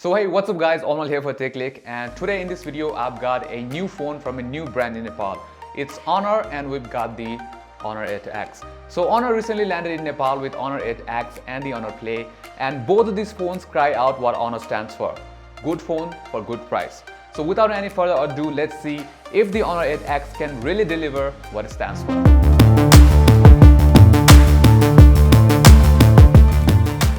So hey, what's up guys, Omar here for TechLekh, and today in this video I've got a new phone from a new brand in Nepal. It's Honor and we've got the Honor 8X. So Honor recently landed in Nepal with Honor 8X and the Honor Play, and both of these phones cry out what Honor stands for. Good phone for good price. So without any further ado, let's see if the Honor 8X can really deliver what it stands for.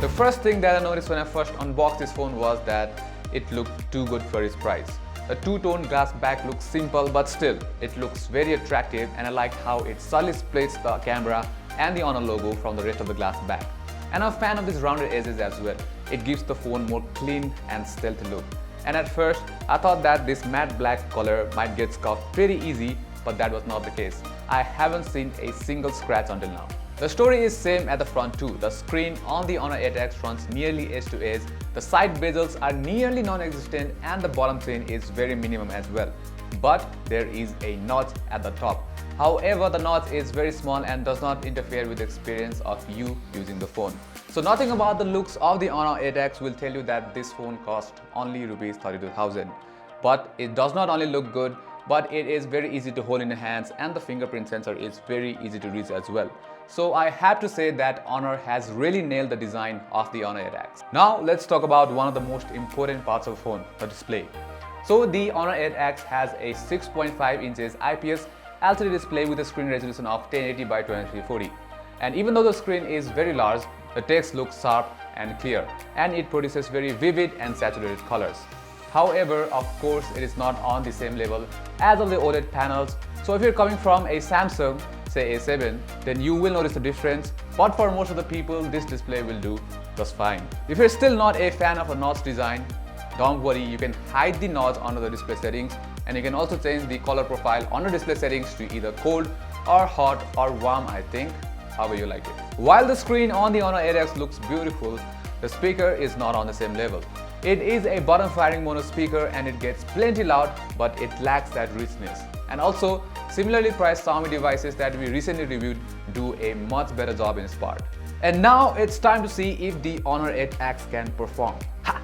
The first thing that I noticed when I first unboxed this phone was that it looked too good for its price. The two-tone glass back looks simple, but still, it looks very attractive, and I like how it subtly splits the camera and the Honor logo from the rest of the glass back. And I'm a fan of these rounded edges as well. It gives the phone more clean and stealthy look. And at first, I thought that this matte black color might get scuffed pretty easy, but that was not the case. I haven't seen a single scratch until now. The story is same at the front too. The screen on the Honor 8X runs nearly edge to edge, the side bezels are nearly non-existent, and the bottom thin is very minimum as well. But there is a notch at the top. However, the notch is very small and does not interfere with the experience of you using the phone. So nothing about the looks of the Honor 8X will tell you that this phone cost only Rs 32,000. But it does not only look good, but it is very easy to hold in your hands, and the fingerprint sensor is very easy to reach as well. So I have to say that Honor has really nailed the design of the Honor 8X. Now let's talk about one of the most important parts of the phone, the display. So the Honor 8X has a 6.5 inches IPS LCD display with a screen resolution of 1080 by 2340. And even though the screen is very large, the text looks sharp and clear, and it produces very vivid and saturated colors. However, of course, it is not on the same level as of the OLED panels. So if you're coming from a Samsung, say A7, then you will notice the difference. But for most of the people, this display will do just fine. If you're still not a fan of a notch design, don't worry, you can hide the notch under the display settings, and you can also change the color profile under display settings to either cold or hot or warm, I think, however you like it. While the screen on the Honor 8X looks beautiful, the speaker is not on the same level. It is a bottom firing mono speaker and it gets plenty loud, but it lacks that richness. And also, similarly priced Xiaomi devices that we recently reviewed do a much better job in this part. And now it's time to see if the Honor 8X can perform. Ha!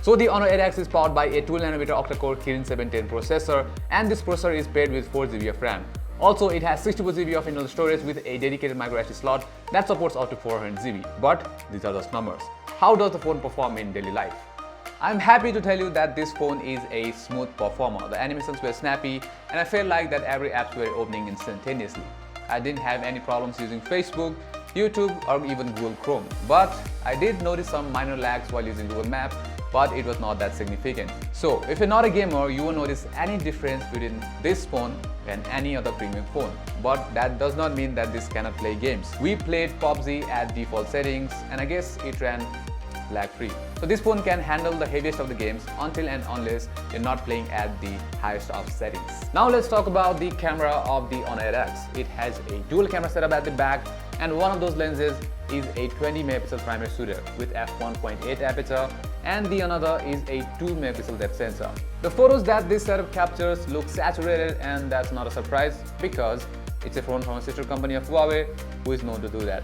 So the Honor 8X is powered by a 12nm octa-core Kirin 710 processor, and this processor is paired with 4GB of RAM. Also, it has 64GB of internal storage with a dedicated microSD slot that supports up to 400GB. But these are just numbers. How does the phone perform in daily life? I'm happy to tell you that this phone is a smooth performer. The animations were snappy, and I felt like that every app were opening instantaneously. I didn't have any problems using Facebook, YouTube, or even Google Chrome. But I did notice some minor lags while using Google Maps, but it was not that significant. So if you're not a gamer, you won't notice any difference between this phone and any other premium phone. But that does not mean that this cannot play games. We played PUBG at default settings, and I guess it ran lag-free. So this phone can handle the heaviest of the games until and unless you're not playing at the highest of settings. Now let's talk about the camera of the Honor 8X. It has a dual camera setup at the back, and one of those lenses is a 20MP primary shooter with f1.8 aperture, and the another is a 2MP depth sensor. The photos that this setup captures look saturated, and that's not a surprise because it's a phone from a sister company of Huawei who is known to do that.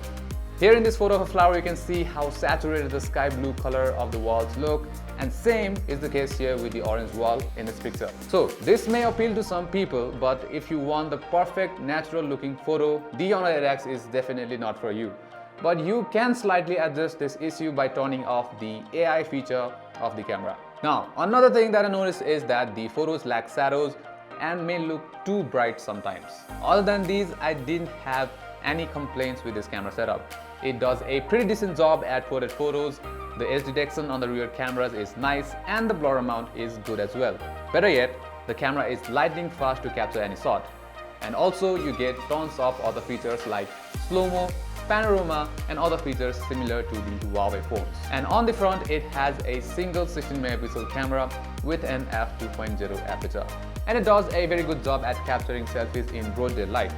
Here in this photo of a flower, you can see how saturated the sky blue color of the walls look, and same is the case here with the orange wall in this picture. So this may appeal to some people, but if you want the perfect natural looking photo, the Honor 8X is definitely not for you. But you can slightly adjust this issue by turning off the AI feature of the camera. Now, another thing that I noticed is that the photos lack shadows and may look too bright sometimes. Other than these, I didn't have any complaints with this camera setup. It does a pretty decent job at portrait photos. The edge detection on the rear cameras is nice, and the blur amount is good as well. Better yet, the camera is lightning fast to capture any shot. And also you get tons of other features like slow-mo, panorama, and other features similar to the Huawei phones. And on the front, it has a single 16MP camera with an f2.0 aperture. And it does a very good job at capturing selfies in broad daylight.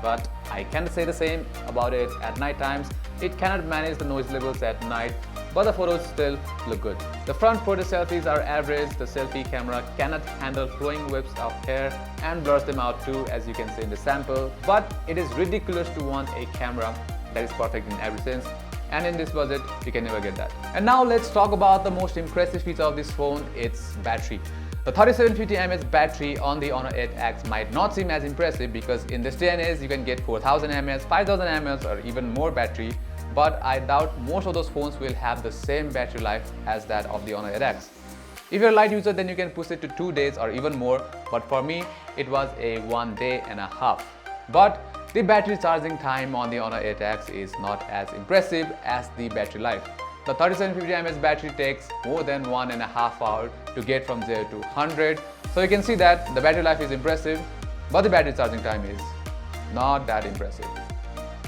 But I can't say the same about it at night times. It cannot manage the noise levels at night, but the photos still look good. The front portrait selfies are average. The selfie camera cannot handle flowing whips of hair and blurs them out too, as you can see in the sample. But it is ridiculous to want a camera that is perfect in every sense, and in this budget you can never get that. And now let's talk about the most impressive feature of this phone, its battery. The 3750 mAh battery on the Honor 8X might not seem as impressive because in this day and age you can get 4000 mAh, 5000 mAh or even more battery, but I doubt most of those phones will have the same battery life as that of the Honor 8X. If you're a light user, then you can push it to 2 days or even more, but for me it was a 1.5 days. But the battery charging time on the Honor 8X is not as impressive as the battery life. The 3750 mAh battery takes more than 1.5 hours to get from 0 to 100. So you can see that the battery life is impressive, but the battery charging time is not that impressive.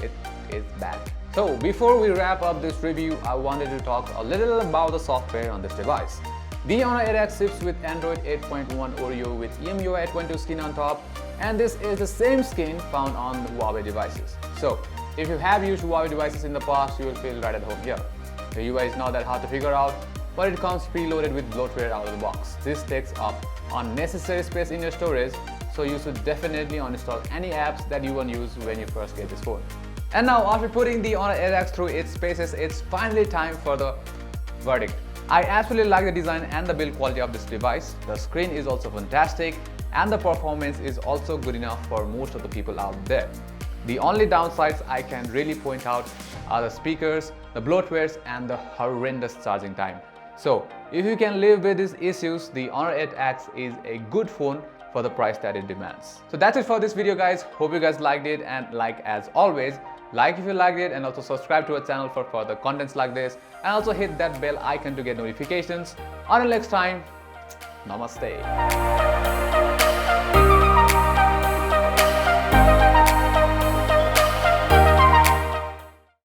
It is bad. So before we wrap up this review, I wanted to talk a little about the software on this device. The Honor 8X ships with Android 8.1 Oreo with EMUI 8.2 skin on top, and this is the same skin found on the Huawei devices. So if you have used Huawei devices in the past, you will feel right at home here. The UI is not that hard to figure out, but it comes preloaded with bloatware out of the box. This takes up unnecessary space in your storage, so you should definitely uninstall any apps that you won't use when you first get this phone. And now, after putting the Honor 8X through its paces, it's finally time for the verdict. I absolutely like the design and the build quality of this device. The screen is also fantastic and the performance is also good enough for most of the people out there. The only downsides I can really point out are the speakers, the bloatwares and the horrendous charging time. So if you can live with these issues, the Honor 8X is a good phone for the price that it demands. So that's it for this video, guys. Hope you guys liked it, and like as always, like if you liked it, and also subscribe to our channel for further contents like this, and also hit that bell icon to get notifications. Until next time, namaste.